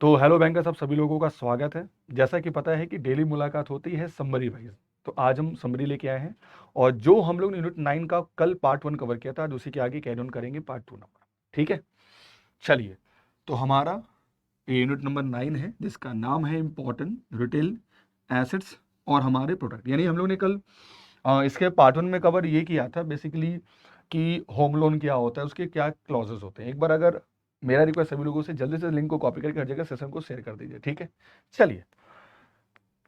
तो hello bankers, आप सभी लोगों का स्वागत है। जैसा कि पता है कि डेली मुलाकात होती है समरी वाइज। तो आज हम समरी लेके आए हैं और जो हम लोग ने यूनिट 9 का कल पार्ट 1 कवर किया था, आज उसी के आगे कैरी ऑन करेंगे पार्ट 2 नंबर। ठीक है, चलिए। तो हमारा ये यूनिट नंबर 9 है जिसका नाम है इम्पोर्टेंट रिटेल एसेट्स और हमारे प्रोडक्ट। यानी हम लोग ने कल इसके पार्ट 1 में कवर ये किया था बेसिकली कि होम लोन क्या होता है, उसके क्या क्लॉजेस होते हैं। एक बार अगर मेरा रिक्वेस्ट सभी लोगों से जल्दी से लिंक को कॉपी करके हर जगह सेशन को शेयर कर दीजिए। ठीक है, चलिए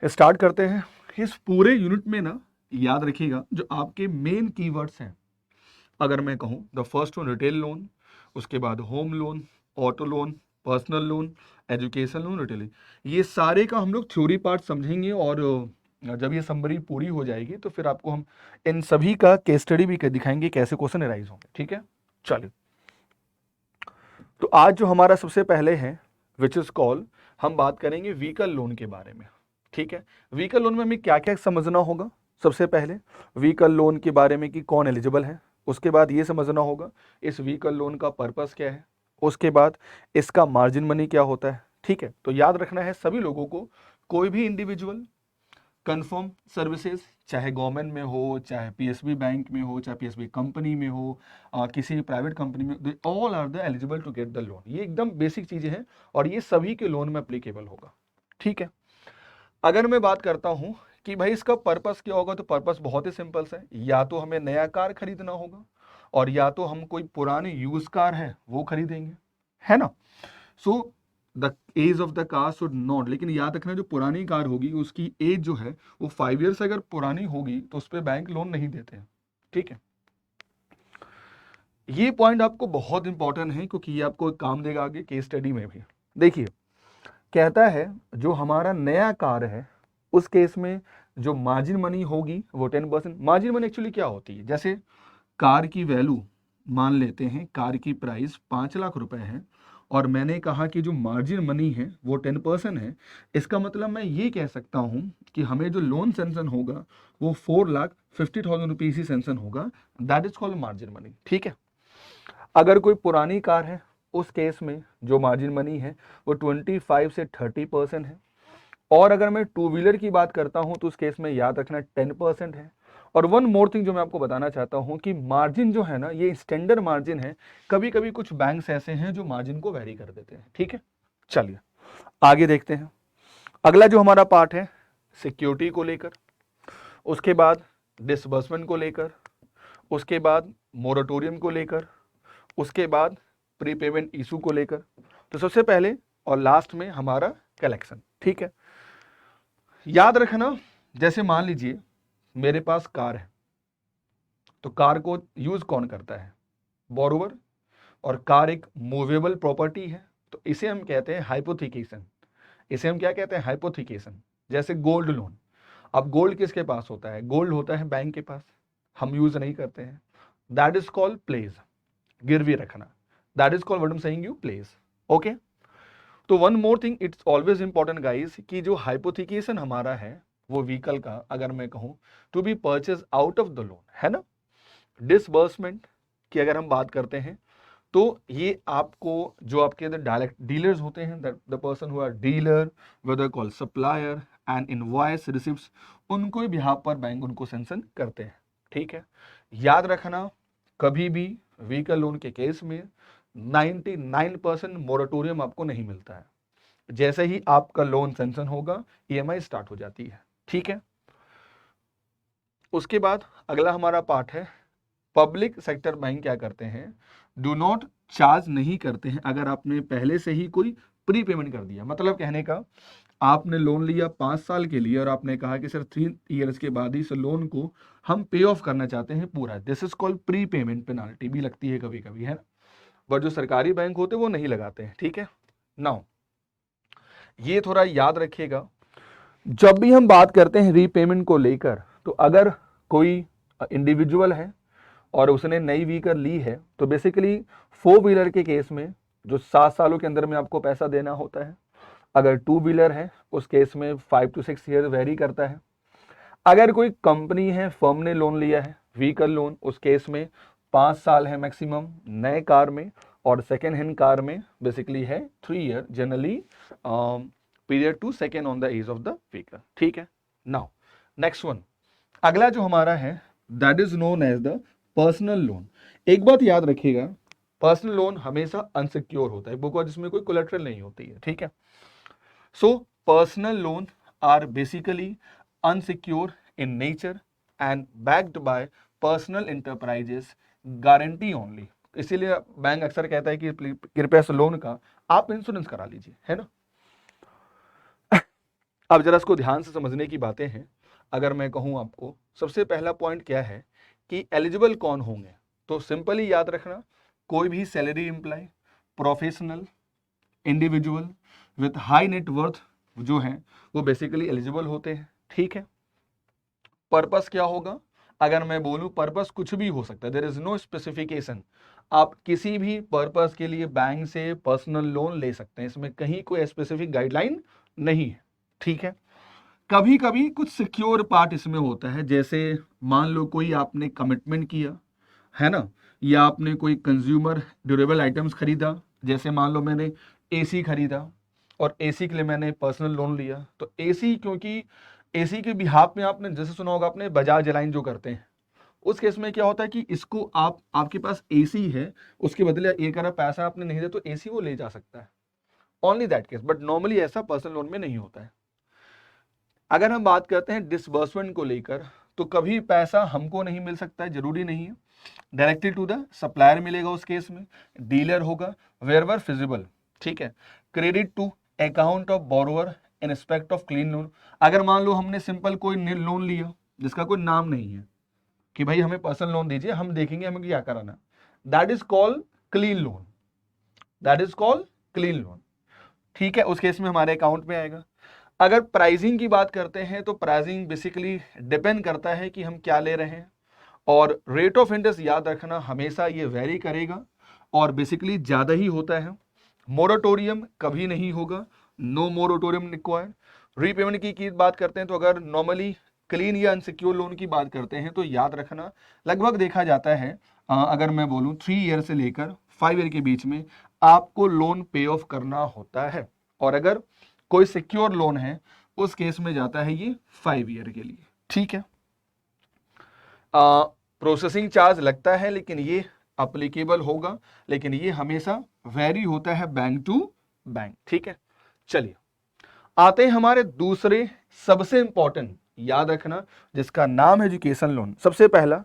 स्टार्ट करते हैं। इस पूरे यूनिट में ना याद रखिएगा जो आपके मेन कीवर्ड्स हैं। अगर मैं कहूँ the first one retail loan, उसके बाद home loan, auto loan, personal loan, education loan, retail, ये सारे का हम लोग थ्योरी पार्ट समझेंगे। और जब ये समरी पूरी हो जाएगी तो फिर आपको हम इन सभी का केस स्टडी भी दिखाएंगे कैसे क्वेश्चन अराइज होंगे। ठीक है, चलिए। तो आज जो हमारा सबसे पहले है विच इज कॉल, हम बात करेंगे व्हीकल लोन के बारे में। ठीक है, व्हीकल लोन में हमें क्या क्या समझना होगा। सबसे पहले व्हीकल लोन के बारे में कि कौन एलिजिबल है। उसके बाद ये समझना होगा इस व्हीकल लोन का पर्पस क्या है। उसके बाद इसका मार्जिन मनी क्या होता है। ठीक है, तो याद रखना है सभी लोगों को, कोई भी इंडिविजुअल कंफर्म सर्विसेज, चाहे गवर्नमेंट में हो, चाहे पीएसबी बैंक में हो, चाहे पीएसबी कंपनी में हो, किसी भी प्राइवेट कंपनी में, they all are the eligible to get the loan. ये एकदम बेसिक चीजें हैं और ये सभी के लोन में अप्लीकेबल होगा। ठीक है, अगर मैं बात करता हूं कि भाई इसका पर्पस क्या होगा, तो पर्पस बहुत ही सिंपल है। या तो हमें नया कार खरीदना होगा और या तो हम कोई पुरानी यूज कार है वो खरीदेंगे, है ना। So the age of the car should not, लेकिन याद रखना जो पुरानी कार होगी उसकी एज जो है वो 5 ईयर्स अगर पुरानी होगी तो उस पर बैंक लोन नहीं देते हैं। ठीक है, ये पॉइंट आपको बहुत इंपॉर्टेंट है क्योंकि ये आपको काम देगा आगे केस स्टडी में भी। देखिए, कहता है जो हमारा नया कार है उस केस में जो मार्जिन मनी होगी वो 10%। मार्जिन मनी एक्चुअली क्या होती है, जैसे कार की वैल्यू, मान लेते हैं कार की प्राइस 5 लाख रुपए है और मैंने कहा कि जो मार्जिन मनी है वो 10% है। इसका मतलब मैं ये कह सकता हूं कि हमें जो लोन सेंक्शन होगा वो 4,50,000 रुपीज ही सेंक्शन होगा। That is called margin money. ठीक है, अगर कोई पुरानी कार है उस केस में जो मार्जिन मनी है वो 25 से 30% है। और अगर मैं टू व्हीलर की बात करता हूं तो उस केस में याद रखना 10% है। और वन मोर थिंग जो मैं आपको बताना चाहता हूं कि मार्जिन जो है ना ये स्टैंडर्ड मार्जिन है। कभी कभी कुछ बैंक्स ऐसे हैं जो मार्जिन को वेरी कर देते हैं। ठीक है, चलिए आगे देखते हैं। अगला जो हमारा पार्ट है सिक्योरिटी को लेकर, उसके बाद डिसबर्समेंट को लेकर, उसके बाद मोरेटोरियम को लेकर, उसके बाद प्रीपेमेंट इशू को लेकर। तो सबसे पहले और लास्ट में हमारा कलेक्शन। ठीक है, याद रखना जैसे मान लीजिए मेरे पास कार है तो कार को यूज कौन करता है, बोरोवर। और कार एक मूवेबल प्रॉपर्टी है तो इसे हम कहते हैं हाइपोथिकेशन। इसे हम क्या कहते हैं, हाइपोथिकेशन। जैसे गोल्ड लोन, अब गोल्ड किसके पास होता है, गोल्ड होता है बैंक के पास, हम यूज नहीं करते हैं। दैट इज कॉल्ड प्लेस, गिरवी रखना। That is called what I am saying you, place. Okay, तो one more thing it's always important guys कि जो हाइपोथिकेशन हमारा है वो व्हीकल का, अगर मैं कहूं to be purchase out of the loan, है ना। डिसबर्समेंट की अगर हम बात करते हैं तो ये आपको जो आपके डायरेक्ट डीलर्स होते हैं, the person who are dealer, whether call supplier and invoice receipts, उनको भी बिहाफ पर बैंक उनको सेंक्शन करते हैं। ठीक है, याद रखना कभी भी व्हीकल लोन के केस में 99% मोरेटोरियम आपको नहीं मिलता है। जैसे ही आपका लोन सेंक्शन होगा ईएमआई स्टार्ट हो जाती है। ठीक है, उसके बाद अगला हमारा पार्ट है पब्लिक सेक्टर बैंक क्या करते हैं, डू नॉट चार्ज नहीं करते हैं अगर आपने पहले से ही कोई प्री पेमेंट कर दिया। मतलब कहने का, आपने लोन लिया 5 साल के लिए और आपने कहा कि सर 3 ईयर्स के बाद ही इस लोन को हम पे ऑफ करना चाहते हैं पूरा। This is called pre payment penalty, भी लगती है कभी कभी, है ना। बट जो सरकारी बैंक होते हैं वो नहीं लगाते हैं। ठीक है, नाउ ये थोड़ा याद रखिएगा जब भी हम बात करते हैं रीपेमेंट को लेकर। तो अगर कोई इंडिविजुअल है और उसने नई व्हीकल ली है तो बेसिकली 4 व्हीलर के केस में जो 7 सालों के अंदर में आपको पैसा देना होता है। अगर 2 व्हीलर है उस केस में 5 to 6 ईयर वेरी करता है। अगर कोई कंपनी है, फर्म ने लोन लिया है व्हीकल लोन, उस केस में 5 साल है मैक्सिमम नए कार में और सेकेंड हैंड कार में बेसिकली है 3 year generally period to second on the age of the vehicle. ठीक है, नाउ नेक्स्ट वन, अगला जो हमारा है that is known as the personal loan. एक बात याद रखिएगा, पर्सनल लोन हमेशा अनसिक्योर होता है, बुक जिसमें कोई कोलेटरल नहीं होती है। ठीक है, so personal loan are basically unsecure in nature and backed by personal enterprises, guarantee only. इसीलिए बैंक अक्सर कहता है कि कृपया से लोन का आप इंश्योरेंस करा लीजिए, है ना। अब जरा इसको ध्यान से समझने की बातें हैं। अगर मैं कहूं आपको सबसे पहला पॉइंट क्या है कि एलिजिबल कौन होंगे, तो सिंपली याद रखना, कोई भी salary employ, professional, individual with high net worth जो हैं वो बेसिकली एलिजिबल होते हैं। ठीक है, पर्पस क्या होगा, अगर मैं बोलूं पर्पस कुछ भी हो सकता है, देयर इज नो स्पेसिफिकेशन, आप किसी भी पर्पस के लिए बैंक से पर्सनल लोन ले सकते हैं, इसमें कहीं कोई स्पेसिफिक गाइडलाइन नहीं है। ठीक है, कभी कभी कुछ सिक्योर पार्ट इसमें होता है, जैसे मान लो कोई आपने कमिटमेंट किया है ना, या आपने कोई कंज्यूमर ड्यूरेबल आइटम्स खरीदा, जैसे मान लो मैंने एसी खरीदा और एसी के लिए मैंने पर्सनल लोन लिया, तो एसी, क्योंकि एसी के बिहाफ में आपने जैसे सुना होगा आपने बजाज एलाइन जो करते हैं, उस केस में क्या होता है कि इसको आपके पास एसी है, उसके बदले एक अरब पैसा आपने नहीं दिया तो एसी वो ले जा सकता है, only that case, but normally ऐसा पर्सनल लोन में नहीं होता है। अगर हम बात करते हैं डिसबर्समेंट को लेकर, तो कभी पैसा हमको नहीं मिल सकता है, जरूरी नहीं है, डायरेक्टली टू द सप्लायर मिलेगा, उस केस में डीलर होगा वेरवर फिजिबल। ठीक है, credit to account of borrower in respect of clean loan, अगर मान लो हमने सिंपल कोई लोन लिया जिसका कोई नाम नहीं है कि भाई हमें पर्सनल लोन दीजिए, हम देखेंगे हमें क्या कराना, that is called clean loan, that is called clean loan. ठीक है, उस केस में हमारे अकाउंट में आएगा। अगर प्राइसिंग की बात करते हैं तो प्राइसिंग बेसिकली डिपेंड करता है कि हम क्या ले रहे हैं, और रेट ऑफ इंटरेस्ट याद रखना हमेशा ये वेरी करेगा और बेसिकली ज़्यादा ही होता है। मोरेटोरियम कभी नहीं होगा, नो मोरेटोरियम रिक्वायर्ड। रीपेमेंट की बात करते हैं तो अगर नॉर्मली क्लीन या अनसिक्योर लोन की बात करते हैं तो याद रखना लगभग देखा जाता है अगर मैं बोलूं 3 ईयर से लेकर 5 ईयर के बीच में आपको लोन पे ऑफ करना होता है, और अगर कोई सिक्योर लोन है उस केस में जाता है ये 5 ईयर के लिए। ठीक है, प्रोसेसिंग चार्ज लगता है लेकिन ये अप्लीकेबल होगा, लेकिन ये हमेशा वेरी होता है बैंक टू बैंक। ठीक है, चलिए आते हैं हमारे दूसरे सबसे इंपॉर्टेंट, याद रखना, जिसका नाम है एजुकेशन लोन। सबसे पहला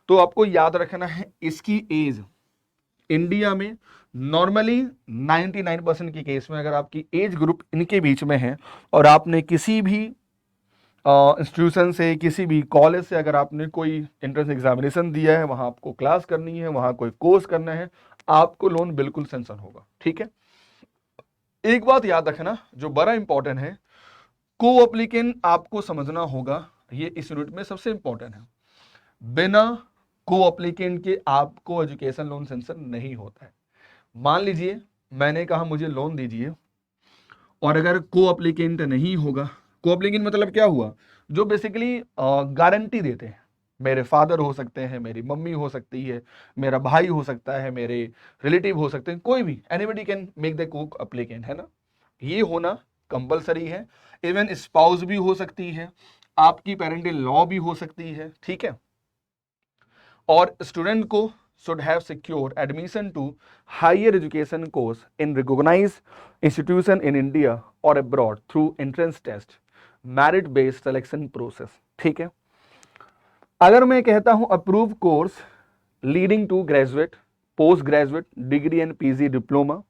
तो आपको याद रखना है इसकी एज इंडिया में नॉर्मली 99% के केस में अगर आपकी एज ग्रुप इनके बीच में है और आपने किसी भी इंस्टीट्यूशन से, किसी भी कॉलेज से अगर आपने कोई एंट्रेंस एग्जामिनेशन दिया है, वहां आपको क्लास करनी है, वहां कोई कोर्स करना है, आपको लोन बिल्कुल सेंक्शन होगा। ठीक है, एक बात याद रखना जो बड़ा इंपॉर्टेंट है, को एप्लीकेंट आपको समझना होगा, ये इस यूनिट में सबसे इंपॉर्टेंट है। बिना को एप्लीकेंट के आपको एजुकेशन लोन सेंक्शन नहीं होता है। मान लीजिए मैंने कहा मुझे लोन दीजिए, और अगर को एप्लीकेंट नहीं होगा, को एप्लीकेंट मतलब क्या हुआ, जो बेसिकली गारंटी देते हैं, मेरे फादर हो सकते हैं, मेरी मम्मी हो सकती है, मेरा भाई हो सकता है, मेरे रिलेटिव हो सकते हैं, कोई भी, एनीबडी कैन मेक द को एप्लीकेंट, है ना, ये होना कंपलसरी है। इवन स्पाउस भी हो सकती है, आपकी पेरेंटल लॉ भी हो सकती है। ठीक है, और स्टूडेंट को should have secured admission to higher education course in recognized institution in India or abroad through entrance test, merit based selection process। ठीक है, अगर मैं कहता हूं approve course leading to graduate, post graduate degree and PG diploma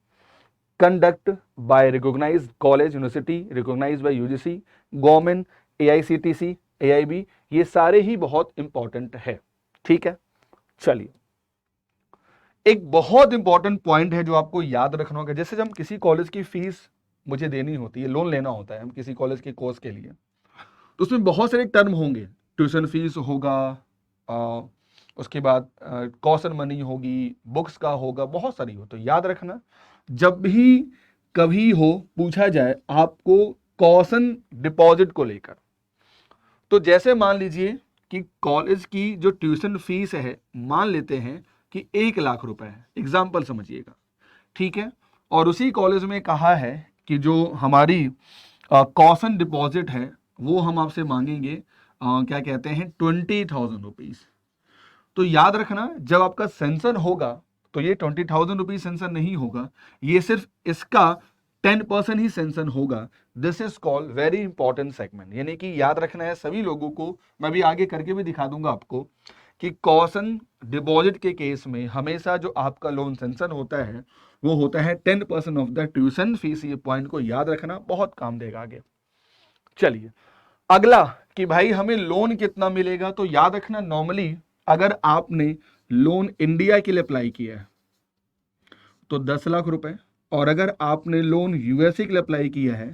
conduct by recognised college university recognised by UGC government AICTE AIB, ये सारे ही बहुत important है। ठीक है, चलिए एक बहुत इंपॉर्टेंट पॉइंट है जो आपको याद रखना होगा, जैसे जब हम किसी कॉलेज की फीस मुझे देनी होती है, लोन लेना होता है हम किसी कॉलेज के कोर्स के लिए, तो उसमें बहुत सारे टर्म होंगे, ट्यूशन फीस होगा, उसके बाद कॉशन मनी होगी, बुक्स का होगा, बहुत सारी हो। तो याद रखना जब भी कभी हो पूछा जाए आपको कॉशन डिपॉजिट को लेकर, तो जैसे मान लीजिए कि कॉलेज की जो ट्यूशन फीस है, मान लेते हैं कि 1 लाख रुपए है, एग्जाम्पल समझिएगा, ठीक है। और उसी कॉलेज में कहा है कि जो हमारी कॉशन डिपॉजिट है वो हम आपसे मांगेंगे क्या कहते हैं 20,000 रुपीज। तो याद रखना जब आपका सेंसन होगा तो ये 20,000 रुपीज सेंसन नहीं होगा, ये सिर्फ इसका 10% ही सेंसन होगा। This is called very important segment, यानी कि याद रखना है सभी लोगों को। मैं भी आगे करके भी दिखा दूंगा आपको कि कॉशन डिपॉजिट के केस में हमेशा जो आपका लोन सेंसन होता है वो होता है 10% ऑफ द ट्यूशन फीस। ये पॉइंट को याद रखना, बहुत काम देगा आगे। चलिए अगला कि भाई हमें लोन कितना मिलेगा, तो याद रखना नॉर्मली अगर आपने लोन इंडिया के लिए अप्लाई किया है तो 10 लाख रुपए, और अगर आपने लोन यूएसए के लिए अप्लाई किया है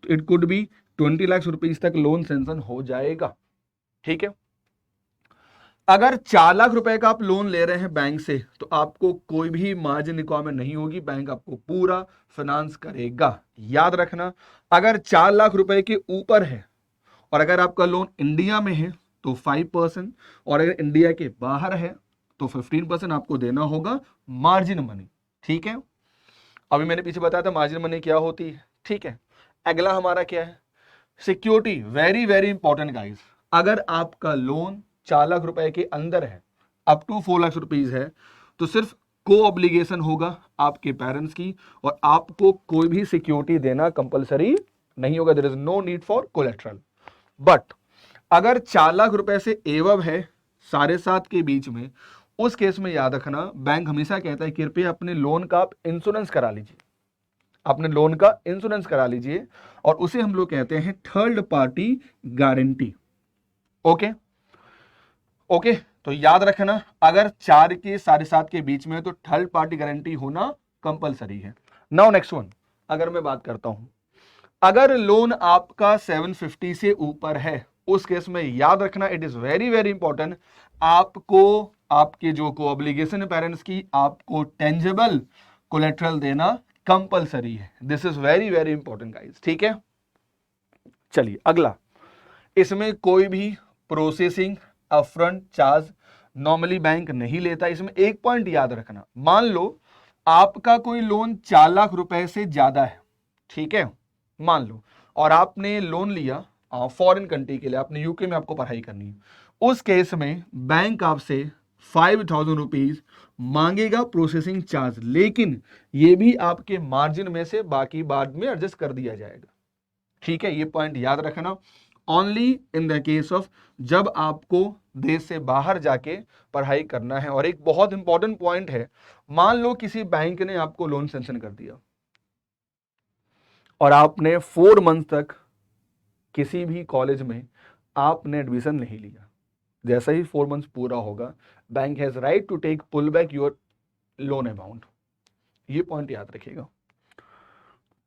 तो it could be 20 lakh rupees तक लोन सेंशन हो जाएगा, ठीक है। अगर 4 लाख रुपए का आप लोन ले रहे हैं बैंक से तो आपको कोई भी मार्जिन रिक्वायरमेंट नहीं होगी, बैंक आपको पूरा फाइनेंस करेगा। याद रखना अगर 4 लाख रुपए के ऊपर है और अगर आपका लोन इंडिया में है तो 5%, और अगर इंडिया के बाहर है तो 15% आपको देना होगा मार्जिन मनी, ठीक है। अभी मैंने पीछे बताया था मार्जिन मनी क्या होती है, ठीक है। अगला हमारा क्या है, security, very very important guys. अगर आपका लोन 4 लाख रुपए के अंदर है, अप टू 4 लाख रुपीज है, तो सिर्फ को ऑब्लिगेशन होगा आपके पेरेंट्स की, और आपको कोई भी सिक्योरिटी देना कंपलसरी नहीं होगा। There is no need for collateral. But अगर 4 लाख रुपए से एवब है 7.5 के बीच में, उस केस में याद रखना बैंक हमेशा कहता है कृपया अपने लोन का आप इंश्योरेंस करा लीजिए, अपने लोन का इंश्योरेंस करा लीजिए, और उसे हम लोग कहते हैं third party guarantee. Okay okay, तो याद रखना अगर 4 के 7.5 के बीच में तो थर्ड पार्टी गारंटी होना कंपलसरी है। नाउ नेक्स्ट वन, अगर मैं बात करता हूं अगर लोन आपका 750 से ऊपर है, उस केस में याद रखना it is very very important, आपको आपके जो को ऑब्लिगेशन है पेरेंट्स की, आपको टेंजेबल कोलेट्रल देना कंपलसरी है। This is very very important guys, ठीक है। चलिए अगला, इसमें कोई भी processing upfront charge normally bank नहीं लेता। इसमें एक पॉइंट याद रखना, मान लो आपका कोई लोन 4 लाख रुपए से ज्यादा है, ठीक है, मान लो, और आपने लोन लिया फॉरेन कंट्री के लिए, आपने यूके में आपको पढ़ाई करनी है, उस केस में बैंक आपसे 5,000 रुपीज मांगेगा प्रोसेसिंग चार्ज, लेकिन ये भी आपके मार्जिन में से बाकी बाद में एडजस्ट कर दिया जाएगा, ठीक है। ये पॉइंट याद रखना, only in the case of जब आपको देश से बाहर जाके पढ़ाई करना है। और एक बहुत इंपॉर्टेंट पॉइंट है, मान लो किसी बैंक ने आपको लोन सैंक्शन कर दिया और आपने 4 मंथ तक किसी भी कॉलेज में आपने एडमिशन नहीं लिया, जैसा ही 4 मंथ्स पूरा होगा bank has right to take pull back your loan amount. ये पॉइंट याद रखिएगा।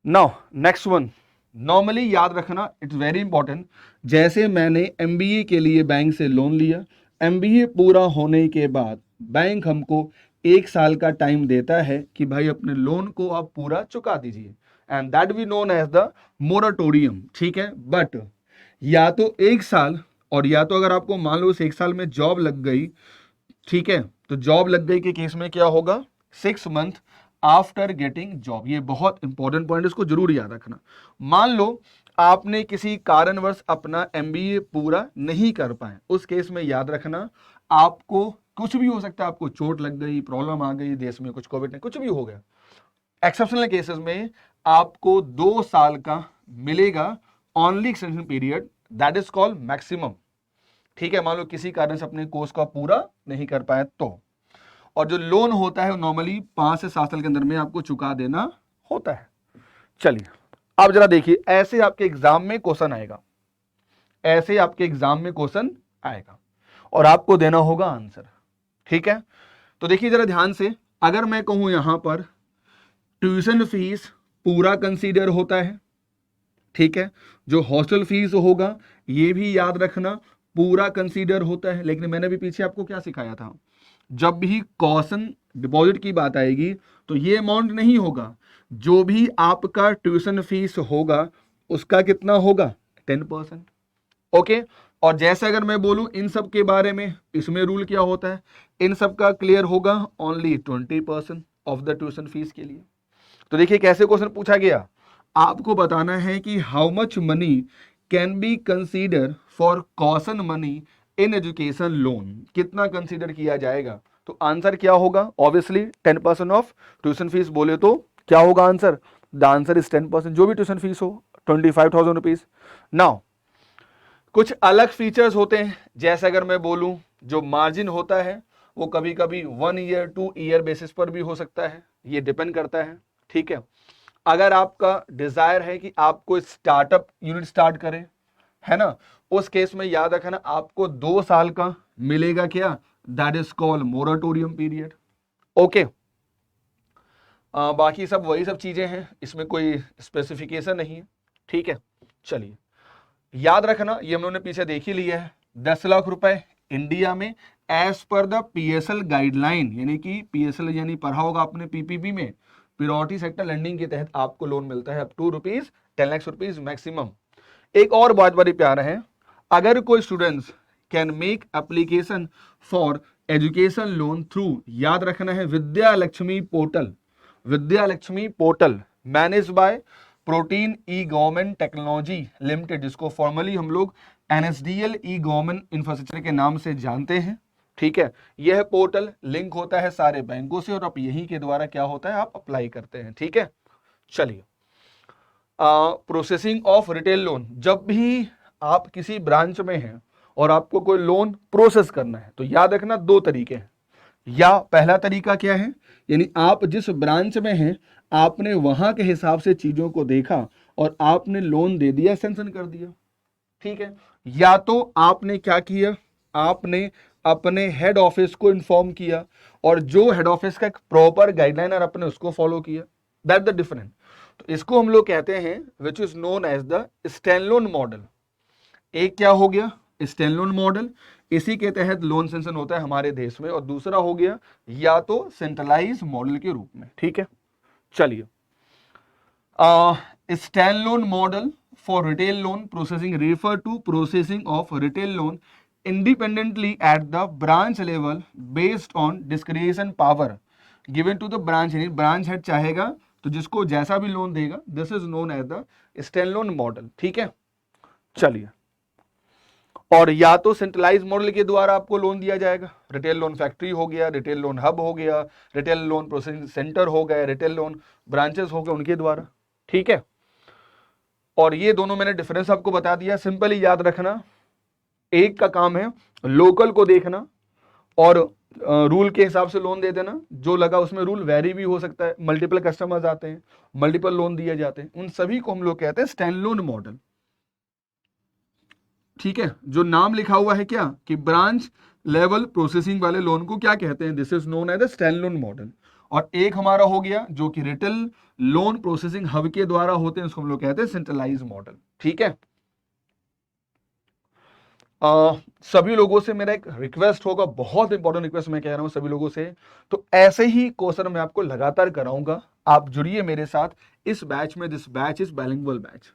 नाउ नेक्स्ट वन, नॉर्मली याद रखना इट्स वेरी इंपॉर्टेंट, जैसे मैंने एमबीए के लिए बैंक से लोन लिया, एमबीए पूरा होने के बाद बैंक हमको 1 साल का टाइम देता है कि भाई अपने लोन को आप पूरा चुका दीजिए, and that we known as the moratorium, ठीक है। बट या तो 1 साल, और या तो अगर आपको मान लो उस 1 साल में जॉब लग गई, ठीक है, तो जॉब लग गई के केस में क्या होगा 6 मंथ आफ्टर गेटिंग जॉब। ये बहुत इंपॉर्टेंट पॉइंट, इसको जरूर याद रखना। मान लो आपने किसी कारणवश अपना एमबीए पूरा नहीं कर पाए, उस केस में याद रखना आपको कुछ भी हो सकता है, आपको चोट लग गई, प्रॉब्लम आ गई देश में, कुछ कोविड ने कुछ भी हो गया, एक्सेप्शनल केसेस में आपको 2 साल का मिलेगा only extension period, that is called maximum, ठीक है। मान लो किसी कारण से अपने कोर्स का पूरा नहीं कर पाए तो, और जो लोन होता है नॉर्मली 5 से 7 साल के अंदर में आपको चुका देना होता है। चलिए अब जरा देखिए, ऐसे आपके एग्जाम में क्वेश्चन आएगा, ऐसे आपके एग्जाम में क्वेश्चन आएगा और आपको देना होगा आंसर, ठीक है। तो देखिए जरा ध्यान से, अगर मैं कहूं यहां पर ट्यूशन फीस पूरा कंसीडर होता है, ठीक है, जो हॉस्टल फीस होगा ये भी याद रखना पूरा कंसीडर होता है। लेकिन मैंने भी पीछे आपको क्या सिखाया था, जब भी कॉशन डिपॉजिट की बात आएगी तो ये अमाउंट नहीं होगा, जो भी आपका ट्यूशन फीस होगा उसका कितना होगा 10%, ओके। और जैसे अगर मैं बोलूं इन सब के बारे में, इसमें रूल क्या होता है, इन सब का क्लियर होगा only 20% of the tuition fees के लिए। तो देखिए कैसे क्वेश्चन पूछा गया, आपको बताना है कि how much money can be consider for caution money in education loan, कितना कंसीडर किया जाएगा। तो आंसर क्या होगा, ऑब्वियसली 10% ऑफ ट्यूशन फीस बोले तो क्या होगा आंसर, द आंसर इज 10%, जो भी ट्यूशन फीस हो 25,000 रुपीज। नाउ कुछ अलग फीचर्स होते हैं, जैसे अगर मैं बोलूं जो मार्जिन होता है वो कभी कभी 1 ईयर 2 ईयर बेसिस पर भी हो सकता है, ये डिपेंड करता है। ठीक है, अगर आपका डिजायर है कि आपको स्टार्टअप यूनिट स्टार्ट करें, है ना, उस केस में याद रखना आपको 2 साल का मिलेगा क्या, that is called moratorium period. Okay, बाकी सब वही सब चीजें हैं, इसमें कोई स्पेसिफिकेशन नहीं है। ठीक है, चलिए याद रखना ये हम लोगों ने पीछे देख ही लिया है, 10 लाख रुपए इंडिया में as per the PSL guideline, यानी कि पीएसएल यानी पढ़ा होगा आपने पीपीपी में, प्रायोरिटी सेक्टर लैंडिंग के तहत आपको लोन मिलता है up to rupees 10 lakh rupees maximum. एक और बहुत बड़ी प्यार है, अगर कोई students can make application for education loan through, याद रखना है Vidya Lakshmi portal, Vidya Lakshmi portal manage by Protean e government technology limited, जिसको फॉर्मली हम लोग एनएसडीएल ई गवर्नमेंट इंफ्रास्ट्रक्चर के नाम से जानते हैं। ठीक है, यह पोर्टल लिंक होता है सारे बैंकों से और आप यही के द्वारा क्या होता है आप अप्लाई करते हैं। ठीक है, चलिए प्रोसेसिंग ऑफ रिटेल लोन, जब भी आप किसी ब्रांच में हैं और आपको कोई लोन प्रोसेस करना है तो याद रखना 2 तरीके हैं, या पहला तरीका क्या है, यानी आप जिस ब्रांच में हैं आपने वहां के हिसाब से चीजों को देखा और आपने लोन दे दिया, सैंक्शन कर दिया। ठीक है, या तो आपने क्या किया, आपने अपने हेड ऑफिस को इन्फॉर्म किया और जो हेड ऑफिस का एक प्रॉपर गाइडलाइन है आपने उसको फॉलो किया, दैट द डिफरेंट। तो इसको हम लोग कहते हैं which is known as the standalone model. एक क्या हो गया स्टैंडलोन मॉडल, इसी के तहत लोन सैंक्शन होता है हमारे देश में, और दूसरा हो गया या तो सेंट्रलाइज मॉडल के रूप में। ठीक है, चलिए standalone model for retail loan processing refer to processing of retail loan independently at the branch level based on discretion power given to the branch, यानी ब्रांच हेड चाहेगा तो जिसको जैसा भी लोन देगा, this is known as the standalone model. ठीक है, चलिए और या तो सेंट्रलाइज मॉडल के द्वारा आपको लोन दिया जाएगा, रिटेल लोन फैक्ट्री हो गया, रिटेल लोन हब हो गया, रिटेल लोन प्रोसेसिंग सेंटर हो गए, रिटेल लोन ब्रांचेस हो गए उनके द्वारा। ठीक है, और ये दोनों मैंने डिफरेंस आपको बता दिया, सिंपली याद रखना, एक का काम है लोकल को देखना और रूल के हिसाब से लोन दे देना, जो लगा उसमें रूल वेरी भी हो सकता है, मल्टीपल कस्टमर्स आते हैं, मल्टीपल लोन दिए जाते हैं, उन सभी को हम लोग कहते हैं स्टैंडलोन मॉडल। ठीक है, जो नाम लिखा हुआ है क्या कि ब्रांच लेवल प्रोसेसिंग वाले लोन को क्या कहते हैं, this is known as the standalone model. और एक हमारा हो गया जो कि रिटेल लोन प्रोसेसिंग हब के द्वारा होते हैं, उसको हम लोग कहते हैं सेंट्रलाइज मॉडल। ठीक है, सभी लोगों से मेरा एक रिक्वेस्ट होगा, बहुत इंपॉर्टेंट रिक्वेस्ट मैं कह रहा हूं सभी लोगों से, तो ऐसे ही क्वेश्चन मैं आपको लगातार कराऊंगा, आप जुड़िए मेरे साथ इस बैच में, this batch is bilingual batch.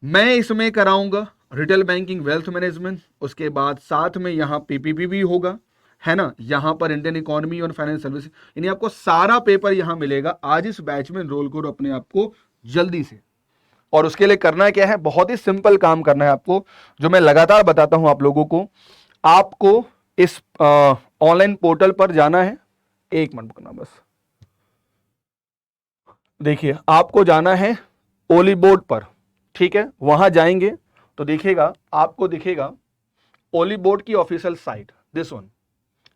मैं इसमें कराऊंगा रिटेल बैंकिंग वेल्थ मैनेजमेंट, उसके बाद साथ में यहाँ पीपीपी भी होगा, है ना, यहाँ पर इंडियन इकोनॉमी और फाइनेंस सर्विस, यानी आपको सारा पेपर यहाँ मिलेगा। आज इस बैच में एनरोल करो अपने आप को जल्दी से, और उसके लिए करना क्या है, बहुत ही सिंपल काम करना है आपको, जो मैं लगातार बताता हूं आप लोगों को। आपको इस ऑनलाइन पोर्टल पर जाना है, एक मिनट रुकना बस, देखिए आपको जाना है ओली बोर्ड पर। ठीक है, वहां जाएंगे तो देखिएगा, आपको दिखेगा ओली बोर्ड की ऑफिशियल साइट, दिस वन।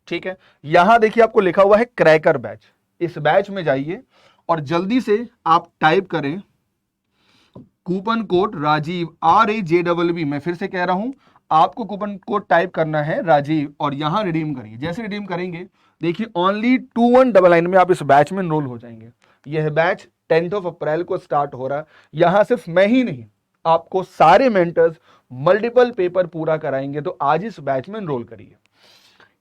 ठीक है, यहां देखिए आपको लिखा हुआ है क्रैकर बैच, इस बैच में जाइए और जल्दी से आप टाइप करें कूपन कोड राजीव, RAJBB, मैं फिर से कह रहा हूं आपको कूपन कोड टाइप करना है राजीव और यहां रिडीम करिए। जैसे रिडीम करेंगे देखिए ओनली 2199 में आप इस बैच में एनरोल हो जाएंगे। यह बैच 10 अप्रैल को स्टार्ट हो रहा है। यहां सिर्फ मैं ही नहीं, आपको सारे मेंटर्स मल्टीपल पेपर पूरा कराएंगे, तो आज इस बैच में एनरोल करिए।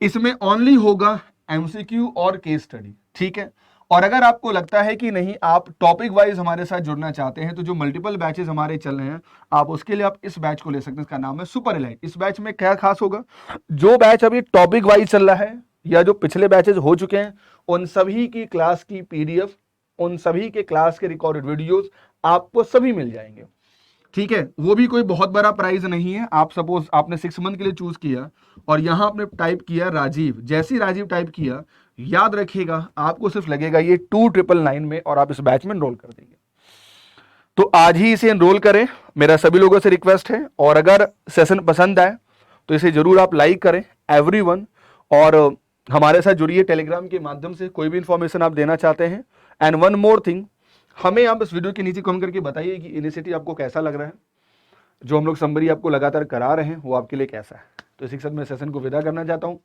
इसमें ओनली होगा MCQ और केस स्टडी। ठीक है, और अगर आपको लगता है कि नहीं आप टॉपिक वाइज हमारे साथ जुड़ना चाहते हैं, तो जो मल्टीपल बैचेस हमारे चल रहे हैं, आप उसके लिए आप इस बैच को ले सकते हैं। इसका नाम है सुपर एलाइट। इस बैच में क्या खास होगा, जो बैच अभी टॉपिक वाइज चल रहा है या जो पिछले बैचेस हो चुके हैं, उन सभी की क्लास की पीडीएफ, उन सभी के क्लास के रिकॉर्डेड वीडियोस आपको सभी मिल जाएंगे। ठीक है, वो भी कोई बहुत बड़ा प्राइस नहीं है। आप सपोज आपने 6 मंथ के लिए चूज किया और यहां आपने टाइप किया राजीव, जैसे ही राजीव टाइप किया, याद रखिएगा आपको सिर्फ लगेगा ये 2999 में, और आप इस बैच में एनरोल कर देंगे। तो आज ही इसे एनरोल करें, मेरा सभी लोगों से रिक्वेस्ट है। और अगर सेशन पसंद आए तो इसे जरूर आप लाइक करें एवरीवन, और हमारे साथ जुड़िए टेलीग्राम के माध्यम से, कोई भी इंफॉर्मेशन आप देना चाहते हैं। एंड वन मोर थिंग, हमें आप इस वीडियो के नीचे कमेंट करके बताइए कि इनिशिएटिव आपको कैसा लग रहा है, जो हम लोग समरी आपको लगातार करा रहे हैं वो आपके लिए कैसा है। तो इसी के साथ मैं सेशन को विदा करना चाहता हूं।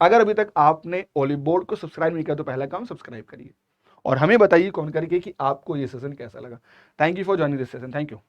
अगर अभी तक आपने ओलिव बोर्ड को सब्सक्राइब नहीं किया तो पहला काम सब्सक्राइब करिए, और हमें बताइए कमेंट करके कि आपको ये सेशन कैसा लगा। Thank you for joining this session. Thank you.